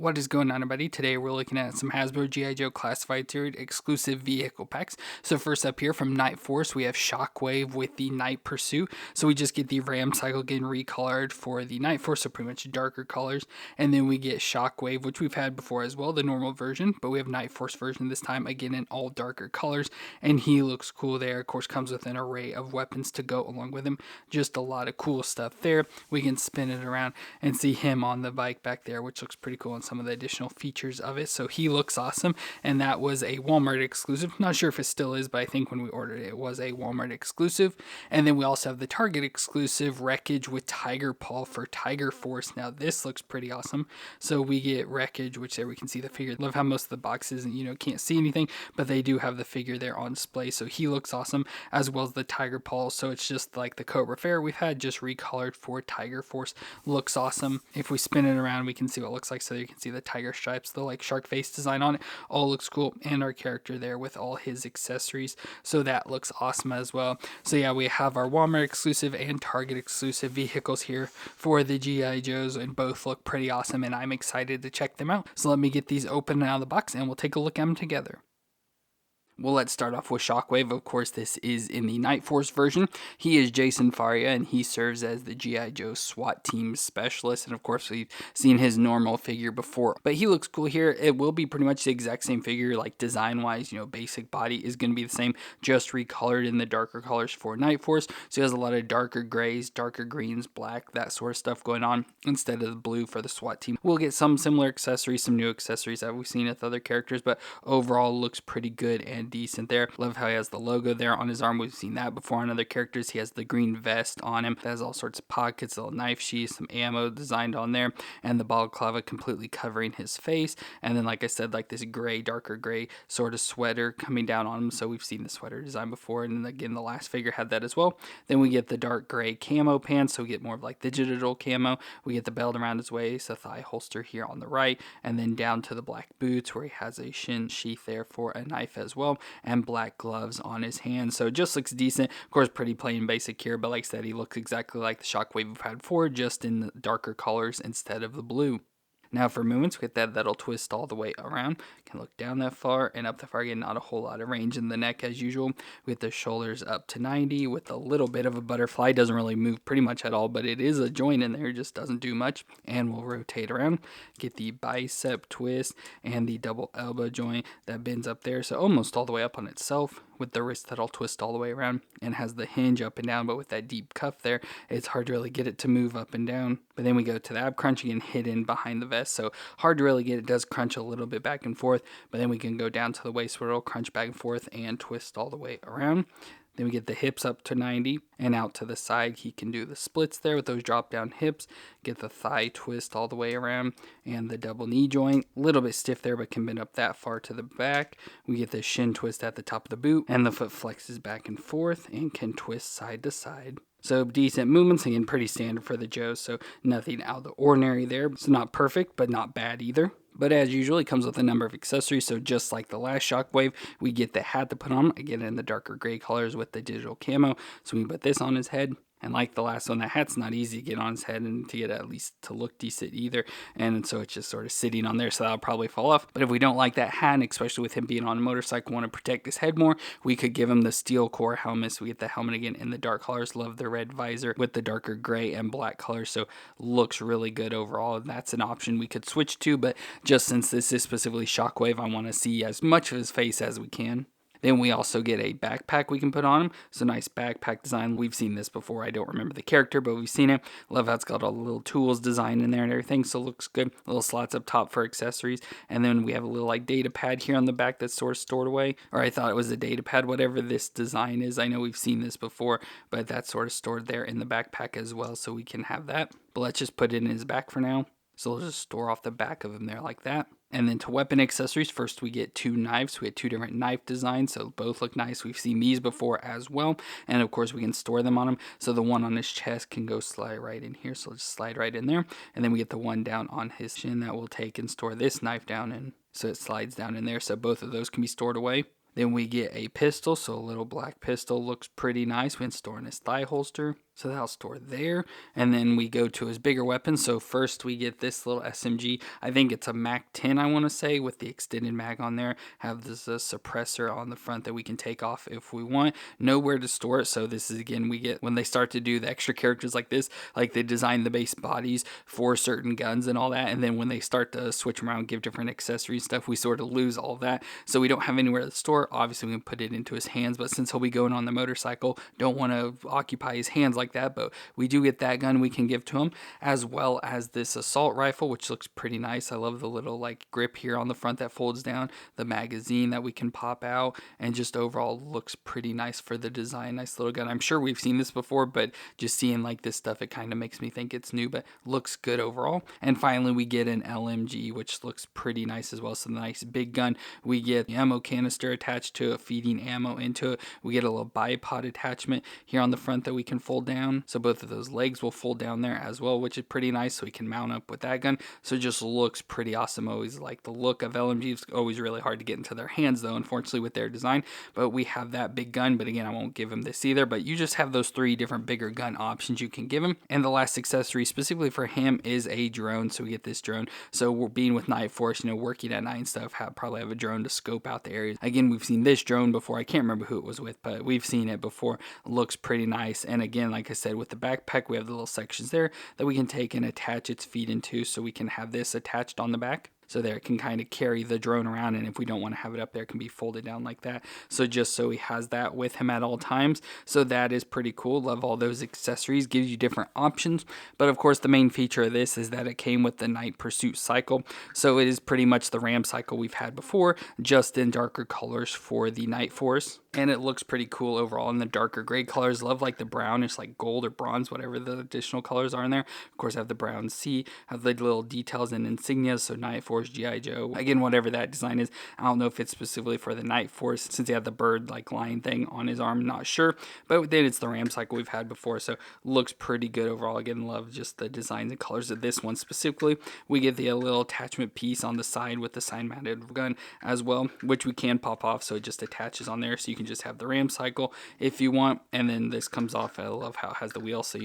What is going on, everybody? Today we're looking at some Hasbro G.I. Joe Classified Series exclusive vehicle packs. So first up here from Night Force, we have Shockwave with the Night Pursuit. So we just get the Ram cycle getting recolored for the Night Force, so pretty much darker colors. And then we get Shockwave, which we've had before as well, the normal version. But we have Night Force version this time, again in all darker colors. And he looks cool there. Of course, comes with an array of weapons to go along with him. Just a lot of cool stuff there. We can spin it around and see him on the bike back there, which looks pretty cool. And some of the additional features of it, so he looks awesome. And that was a Walmart exclusive. Not sure if it still is, but I think when we ordered it, it was a Walmart exclusive. And then we also have the Target exclusive Wreckage with Tiger Paw for Tiger Force. Now this looks pretty awesome. So we get Wreckage, which there we can see the figure. Love how most of the boxes, can't see anything, but they do have the figure there on display. So he looks awesome, as well as the Tiger Paw. So it's just like the Cobra Fair we've had, just recolored for Tiger Force. Looks awesome. If we spin it around, we can see what it looks like. So you can see the tiger stripes, the like shark face design on it, all looks cool, and our character there with all his accessories, so that looks awesome as well. So yeah, we have our Walmart exclusive and Target exclusive vehicles here for the G.I. Joes, and both look pretty awesome, and I'm excited to check them out. So let me get these open out of the box and we'll take a look at them together. Well, let's start off with Shockwave. Of course, this is in the Night Force version. He is Jason Faria, and he serves as the G.I. Joe SWAT team specialist. And of course, we've seen his normal figure before. But he looks cool here. It will be pretty much the exact same figure, like design-wise. Basic body is going to be the same, just recolored in the darker colors for Night Force. So he has a lot of darker grays, darker greens, black, that sort of stuff going on, instead of the blue for the SWAT team. We'll get some similar accessories, some new accessories that we've seen with other characters, but overall looks pretty good and decent there. Love how he has the logo there on his arm. We've seen that before on other characters. He has the green vest on him that has all sorts of pockets, little knife sheaths, some ammo designed on there, and the balaclava completely covering his face. And then, like I said, like this gray, darker gray sort of sweater coming down on him. So we've seen the sweater design before, and then again the last figure had that as well. Then we get the dark gray camo pants, so we get more of like the digital camo. We get the belt around his waist, a thigh holster here on the right, and then down to the black boots where he has a shin sheath there for a knife as well, and black gloves on his hands. So it just looks decent. Of course, pretty plain basic here, but like I said, he looks exactly like the Shockwave we've had before, just in the darker colors instead of the blue. Now for movements, we get that'll twist all the way around. Can look down that far and up that far. Again, not a whole lot of range in the neck as usual. With the shoulders up to 90 with a little bit of a butterfly. Doesn't really move pretty much at all, but it is a joint in there. Just doesn't do much. And we'll rotate around. Get the bicep twist and the double elbow joint that bends up there. So almost all the way up on itself, with the wrist that'll twist all the way around and has the hinge up and down, but with that deep cuff there, it's hard to really get it to move up and down. But then we go to the ab crunching and hidden behind the vest, so hard to really get. It does crunch a little bit back and forth, but then we can go down to the waist where it'll crunch back and forth and twist all the way around. Then we get the hips up to 90 and out to the side. He can do the splits there with those drop down hips. Get the thigh twist all the way around and the double knee joint. A little bit stiff there, but can bend up that far to the back. We get the shin twist at the top of the boot, and the foot flexes back and forth and can twist side to side. So decent movements, again pretty standard for the Joes, so nothing out of the ordinary there. It's not perfect, but not bad either. But as usual, it comes with a number of accessories, so just like the last Shockwave, we get the hat to put on, again in the darker gray colors with the digital camo. So we put this on his head. And like the last one, that hat's not easy to get on his head and to get at least to look decent either. And so it's just sort of sitting on there, so that'll probably fall off. But if we don't like that hat, and especially with him being on a motorcycle, want to protect his head more, we could give him the steel core helmet. So we get the helmet again in the dark colors. Love the red visor with the darker gray and black colors. So looks really good overall. And that's an option we could switch to. But just since this is specifically Shockwave, I want to see as much of his face as we can. Then we also get a backpack we can put on him. So nice backpack design. We've seen this before. I don't remember the character, but we've seen it. Love how it's got all the little tools designed in there and everything. So it looks good. Little slots up top for accessories. And then we have a little like data pad here on the back that's sort of stored away. Or I thought it was a data pad, whatever this design is. I know we've seen this before, but that's sort of stored there in the backpack as well. So we can have that. But let's just put it in his back for now. So we'll just store off the back of him there like that. And then to weapon accessories, first we get two knives. We get two different knife designs, so both look nice. We've seen these before as well. And of course we can store them on him. So the one on his chest can go slide right in here. So just slide right in there. And then we get the one down on his chin that we'll take and store this knife down in. So it slides down in there. So both of those can be stored away. Then we get a pistol, so a little black pistol looks pretty nice. We can store in his thigh holster. So that'll store there. And then we go to his bigger weapon. So first we get this little SMG. I think it's a Mac 10, I want to say, with the extended mag on there. Have this suppressor on the front that we can take off if we want. Nowhere to store it. So this is, again, we get when they start to do the extra characters like this, like they design the base bodies for certain guns and all that. And then when they start to switch around, give different accessories stuff, we sort of lose all that. So we don't have anywhere to store. Obviously, we can put it into his hands. But since he'll be going on the motorcycle, don't want to occupy his hands like that, but we do get that gun we can give to him, as well as this assault rifle, which looks pretty nice. I love the little like grip here on the front that folds down, the magazine that we can pop out, and just overall looks pretty nice for the design. Nice little gun. I'm sure we've seen this before, but just seeing like this stuff, it kind of makes me think it's new, but looks good overall. And finally, we get an LMG, which looks pretty nice as well. So nice big gun. We get the ammo canister attached to it, feeding ammo into it. We get a little bipod attachment here on the front that we can fold down. So both of those legs will fold down there as well, which is pretty nice. So we can mount up with that gun. So it just looks pretty awesome. Always like the look of LMG. It's always really hard to get into their hands though, unfortunately, with their design. But we have that big gun. But again, I won't give him this either. But you just have those 3 different bigger gun options you can give him. And the last accessory specifically for him is a drone. So we get this drone. So we're being with Night Force, working at night and stuff, probably have a drone to scope out the areas. Again, we've seen this drone before. I can't remember who it was with, but we've seen it before. Looks pretty nice. And again, like I said, with the backpack, we have the little sections there that we can take and attach its feet into, so we can have this attached on the back. So there it can kind of carry the drone around, and if we don't want to have it up there, it can be folded down like that. So just so he has that with him at all times. So that is pretty cool. Love all those accessories. Gives you different options. But of course, the main feature of this is that it came with the Night Pursuit cycle. So it is pretty much the Ram cycle we've had before, just in darker colors for the Night Force. And it looks pretty cool overall in the darker gray colors. Love like the brown, it's like gold or bronze, whatever the additional colors are in there. Of course, I have the brown C, have the little details and insignias, so Night Force, G.I. Joe. Again, whatever that design is. I don't know if it's specifically for the Night Force, since he had the bird like lion thing on his arm, not sure. But then it's the Ram cycle we've had before, so looks pretty good overall. Again, love just the designs and colors of this one specifically. We get the little attachment piece on the side with the side mounted gun as well, which we can pop off, so it just attaches on there, so you can just have the Ram cycle if you want. And then this comes off. I love how it has the wheel, so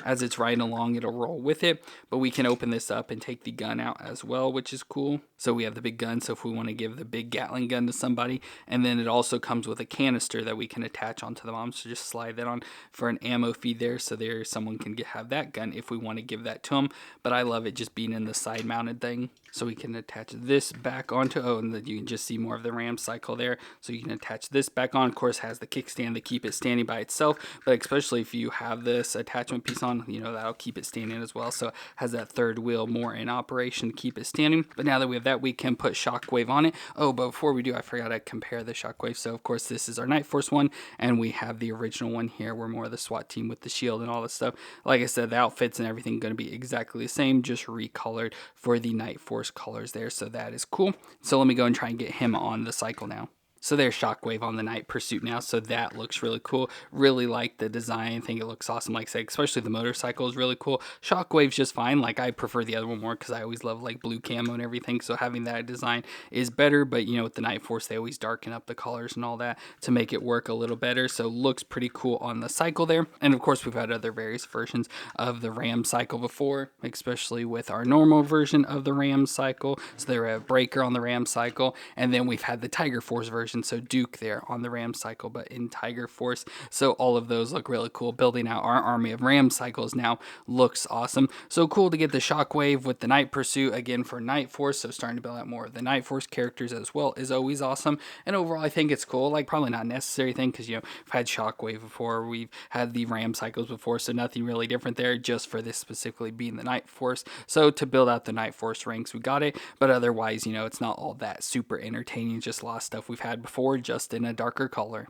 as it's riding along, it'll roll with it. But we can open this up and take the gun out as well, which is cool. So we have the big gun, so if we want to give the big Gatling gun to somebody. And then it also comes with a canister that we can attach onto the bomb, so just slide that on for an ammo feed there, so there someone can have that gun if we want to give that to them. But I love it just being in the side mounted thing, so we can attach this back onto, and then you can just see more of the Ram cycle there, so you can attach this back on. Of course, has the kickstand to keep it standing by itself, but especially if you have this attachment piece on, that'll keep it standing as well. So it has that third wheel more in operation to keep it standing. But now that we have that, we can put Shockwave on it. Oh, but before we do, I forgot to compare the Shockwave. So of course, this is our Night Force one, and we have the original one here. We're more of the SWAT team with the shield and all this stuff. Like I said, the outfits and everything going to be exactly the same, just recolored for the Night Force colors there. So that is cool. So let me go and try and get him on the cycle now. So there's Shockwave on the Night Pursuit now, so that looks really cool. Really like the design. I think it looks awesome. Like I said, especially the motorcycle is really cool. Shockwave's just fine. Like, I prefer the other one more because I always love like blue camo and everything, so having that design is better. But with the Night Force, they always darken up the colors and all that to make it work a little better. So looks pretty cool on the cycle there. And of course, we've had other various versions of the Ram cycle before, especially with our normal version of the Ram cycle. So there we have Breaker on the Ram cycle, and then we've had the Tiger Force version. So Duke there on the Ram cycle, but in Tiger Force. So all of those look really cool. Building out our army of Ram cycles now looks awesome. So cool to get the Shockwave with the Night Pursuit again for Night Force. So starting to build out more of the Night Force characters as well is always awesome. And overall, I think it's cool. Like, probably not a necessary thing because, we've had Shockwave before. We've had the Ram cycles before. So nothing really different there, just for this specifically being the Night Force. So to build out the Night Force ranks, we got it. But otherwise, it's not all that super entertaining. Just a lot of stuff we've had before, just in a darker color.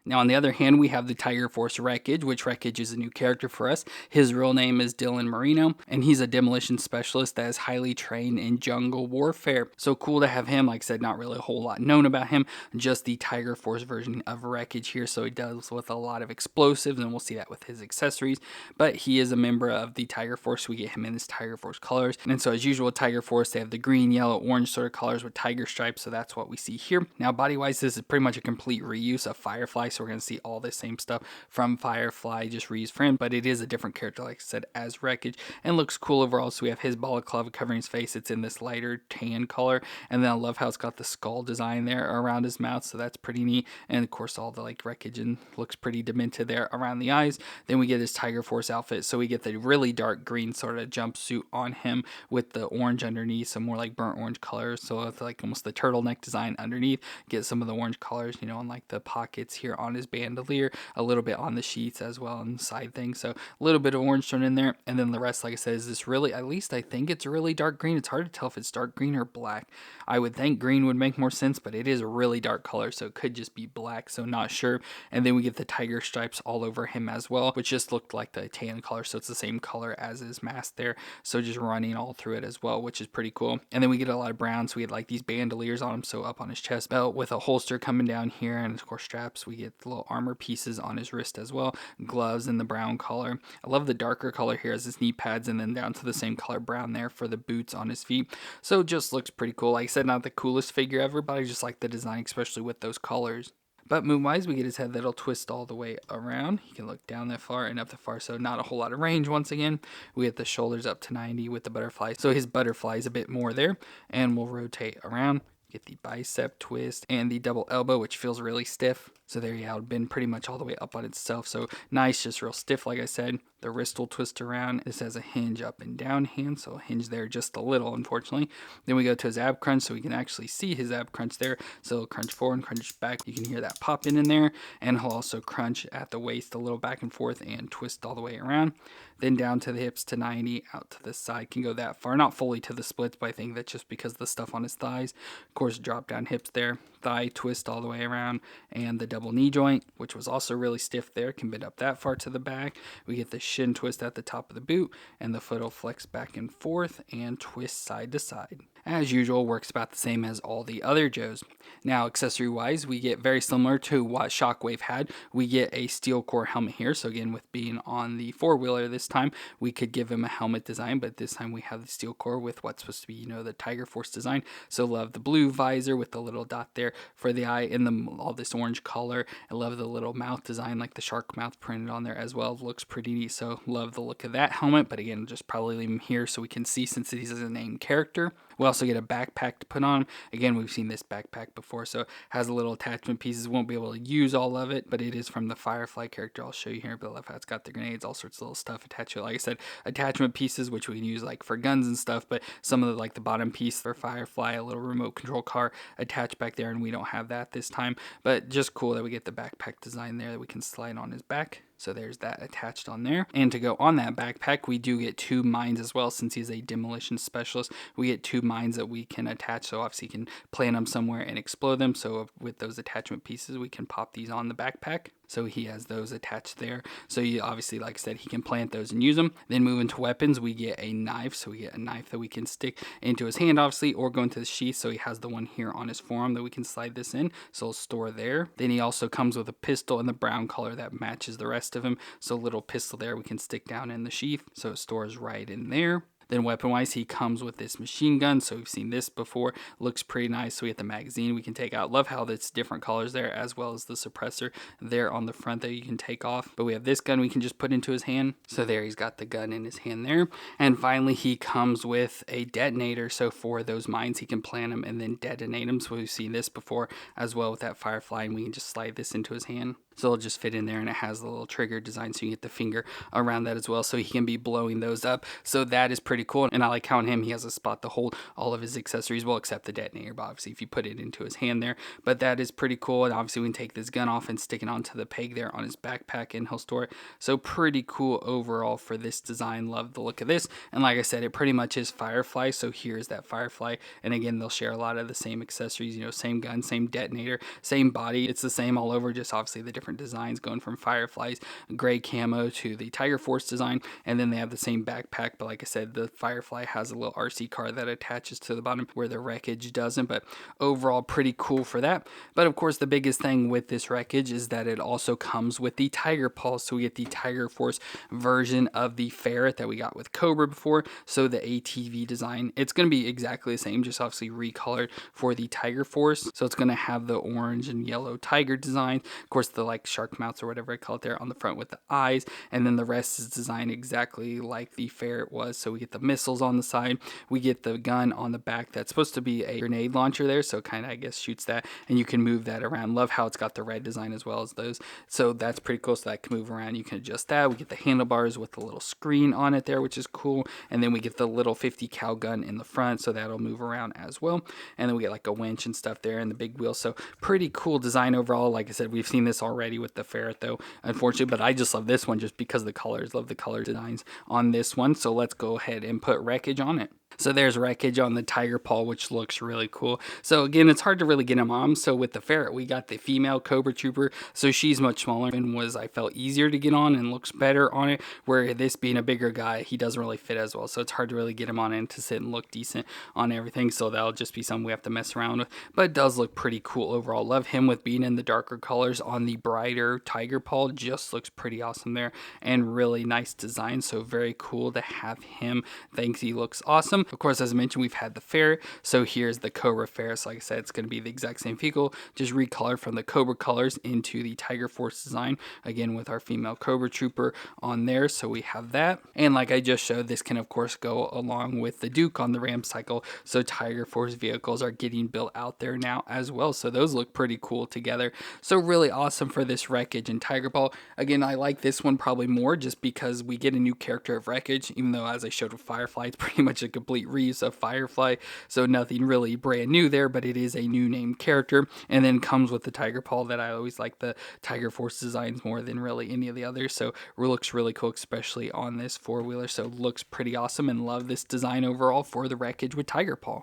Now, on the other hand, we have the Tiger Force Wreckage, which Wreckage is a new character for us. His real name is Dylan Marino, and he's a demolition specialist that is highly trained in jungle warfare. So cool to have him. Like I said, not really a whole lot known about him, just the Tiger Force version of Wreckage here. So he does with a lot of explosives, and we'll see that with his accessories. But he is a member of the Tiger Force. We get him in his Tiger Force colors. And so as usual, Tiger Force, they have the green, yellow, orange sort of colors with tiger stripes. So that's what we see here. Now, body-wise, this is pretty much a complete reuse of Firefly so we're going to see all the same stuff from Firefly just reused for him, but it is a different character, like I said, as Wreckage, and looks cool overall. So we have his balaclava covering his face. It's in this lighter tan color, and then I love how it's got the skull design there around his mouth, so that's pretty neat. And of course all the like Wreckage and looks pretty demented there around the eyes. Then we get his Tiger Force outfit, so we get the really dark green sort of jumpsuit on him with the orange underneath, some more like burnt orange colors, so it's like almost the turtleneck design underneath. Get some of the orange colors, you know, on like the pockets here on his bandolier, a little bit on the sheets as well and side things, so a little bit of orange thrown in there. And then the rest, like I said, is this really, at least I think it's really dark green. It's hard to tell if it's dark green or black. I would think green would make more sense, but it is a really dark color, so it could just be black, so not sure. And then we get the tiger stripes all over him as well, which just looked like the tan color, so it's the same color as his mask there, so just running all through it as well, which is pretty cool. And then we get a lot of brown, so we get like these bandoliers on him, so up on his chest belt with a holster coming down here, and of course straps. We get the little armor pieces on his wrist as well, gloves in the brown color. I love the darker color here as his knee pads, and then down to the same color brown there for the boots on his feet, so it just looks pretty cool. Like I said, not the coolest figure ever, but I just like the design, especially with those colors. But moon-wise, we get his head that'll twist all the way around. You can look down that far and up that far, so not a whole lot of range once again. We get the shoulders up to 90 with the butterfly, so his butterfly is a bit more there, and we'll rotate around. Get the bicep twist and the double elbow, which feels really stiff. So there you have been pretty much all the way up on itself. So nice, just real stiff, like I said. The wrist will twist around. This has a hinge up and down hand, so a hinge there just a little, unfortunately. Then we go to his ab crunch, so we can actually see his ab crunch there. So he'll crunch forward and crunch back. You can hear that pop in there. And he'll also crunch at the waist a little back and forth and twist all the way around. Then down to the hips to 90, out to the side. Can go that far. Not fully to the splits, but I think that's just because of the stuff on his thighs. Of course, drop down hips there. Thigh twist all the way around, and the double knee joint, which was also really stiff there, can bend up that far to the back. We get the shin twist at the top of the boot, and the foot will flex back and forth and twist side to side. As usual, works about the same as all the other Joes. Now, accessory wise, we get very similar to what Shockwave had. We get a steel core helmet here, so again, with being on the four-wheeler this time, we could give him a helmet design, but this time we have the steel core with what's supposed to be, you know, the Tiger Force design. So love the blue visor with the little dot there for the eye, and all this orange color. I love the little mouth design, like the shark mouth printed on there as well. It looks pretty neat, so love the look of that helmet, but again, just probably leave him here so we can see since he's a named character. We also get a backpack to put on. Again, we've seen this backpack before, so it has a little attachment pieces. Won't be able to use all of it, but it is from the Firefly character. I'll show you here, but I love how it's got the grenades, all sorts of little stuff attached to it. Like I said, attachment pieces, which we can use like for guns and stuff, but some of the, like the bottom piece for Firefly, a little remote control car attached back there, and we don't have that this time. But just cool that we get the backpack design there that we can slide on his back. So there's that attached on there. And to go on that backpack, we do get 2 mines as well. Since he's a demolition specialist, we get 2 mines that we can attach. So obviously you can plant them somewhere and explode them. So with those attachment pieces, we can pop these on the backpack. So he has those attached there. So you obviously, like I said, he can plant those and use them. Then moving to weapons, we get a knife. So we get a knife that we can stick into his hand, obviously, or go into the sheath. So he has the one here on his forearm that we can slide this in. So it'll store there. Then he also comes with a pistol in the brown color that matches the rest of him. So a little pistol there we can stick down in the sheath. So it stores right in there. Then weapon-wise, he comes with this machine gun. So we've seen this before. Looks pretty nice. So we have the magazine we can take out. Love how it's different colors there, as well as the suppressor there on the front that you can take off. But we have this gun we can just put into his hand. So there, he's got the gun in his hand there. And finally, he comes with a detonator. So for those mines, he can plant them and then detonate them. So we've seen this before as well with that Firefly, and we can just slide this into his hand. So it'll just fit in there, and it has the little trigger design, so you get the finger around that as well, so he can be blowing those up. So that is pretty cool, and I like how on him he has a spot to hold all of his accessories, well, except the detonator, but obviously if you put it into his hand there. But that is pretty cool, and obviously we can take this gun off and stick it onto the peg there on his backpack, and he'll store it. So pretty cool overall for this design. Love the look of this, and like I said, it pretty much is Firefly, so here's that Firefly, and again, they'll share a lot of the same accessories, you know, same gun, same detonator, same body. It's the same all over, just obviously the different designs going from Firefly's gray camo to the Tiger Force design, and then they have the same backpack, but like I said, the Firefly has a little RC car that attaches to the bottom where the Wreckage doesn't. But overall pretty cool for that. But of course the biggest thing with this Wreckage is that it also comes with the Tiger Pulse, so we get the Tiger Force version of the ferret that we got with Cobra before. So the ATV design, it's going to be exactly the same, just obviously recolored for the Tiger Force. So it's going to have the orange and yellow tiger design, of course the like shark mouths or whatever I call it there on the front with the eyes, and then the rest is designed exactly like the ferret was. So we get the missiles on the side, we get the gun on the back that's supposed to be a grenade launcher there, so kind of I guess shoots that, and you can move that around. Love how it's got the red design as well as those, so that's pretty cool. So that can move around, you can adjust that. We get the handlebars with the little screen on it there, which is cool, and then we get the little 50 cal gun in the front, so that'll move around as well. And then we get like a winch and stuff there and the big wheel, so pretty cool design overall. Like I said, we've seen this already with the ferret though, unfortunately, but I just love this one just because of the colors. Love the color designs on this one. So let's go ahead and put Wreckage on it. So there's Wreckage on the tiger paw, which looks really cool. So again, it's hard to really get him on. So with the ferret, we got the female Cobra Trooper. So she's much smaller and I felt easier to get on and looks better on it. Where this being a bigger guy, he doesn't really fit as well. So it's hard to really get him on and to sit and look decent on everything. So that'll just be something we have to mess around with. But it does look pretty cool overall. Love him with being in the darker colors on the brighter tiger paw. Just looks pretty awesome there and really nice design. So very cool to have him. Thanks, he looks awesome. Of course, as I mentioned, we've had the ferret. So here's the Cobra ferret. So like I said, it's going to be the exact same vehicle, just recolored from the Cobra colors into the Tiger Force design. Again, with our female Cobra Trooper on there. So we have that. And like I just showed, this can of course go along with the Duke on the Ram cycle. So Tiger Force vehicles are getting built out there now as well. So those look pretty cool together. So really awesome for this Wreckage and Tiger Paw. Again, I like this one probably more just because we get a new character of Wreckage, even though as I showed with Firefly, it's pretty much a complete reuse of Firefly. So nothing really brand new there, but it is a new named character. And then comes with the Tiger Paw that I always like the Tiger Force designs more than really any of the others. So it looks really cool, especially on this four-wheeler. So looks pretty awesome and love this design overall for the Wreckage with Tiger Paw.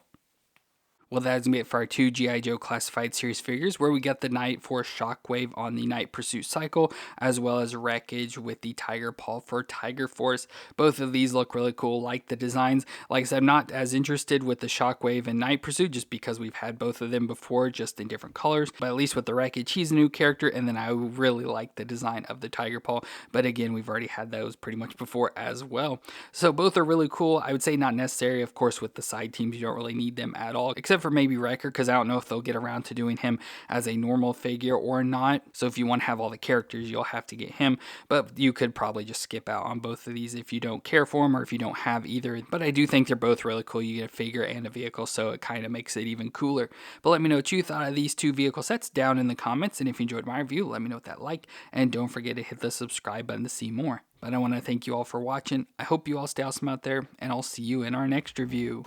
Well, that's going to be it for our two G.I. Joe Classified Series figures, where we got the Night Force Shockwave on the Night Pursuit cycle, as well as Wreckage with the Tiger Paw for Tiger Force. Both of these look really cool, like the designs. Like I said, I'm not as interested with the Shockwave and Night Pursuit, just because we've had both of them before, just in different colors. But at least with the Wreckage, he's a new character, and then I really like the design of the Tiger Paw. But again, we've already had those pretty much before as well. So both are really cool. I would say not necessary, of course, with the side teams, you don't really need them at all, except for maybe Wrecker, because I don't know if they'll get around to doing him as a normal figure or not. So if you want to have all the characters, you'll have to get him, but you could probably just skip out on both of these if you don't care for them or if you don't have either. But I do think they're both really cool. You get a figure and a vehicle, so it kind of makes it even cooler. But let me know what you thought of these two vehicle sets down in the comments, and if you enjoyed my review, let me know with that like, and don't forget to hit the subscribe button to see more. But I want to thank you all for watching. I hope you all stay awesome out there, and I'll see you in our next review.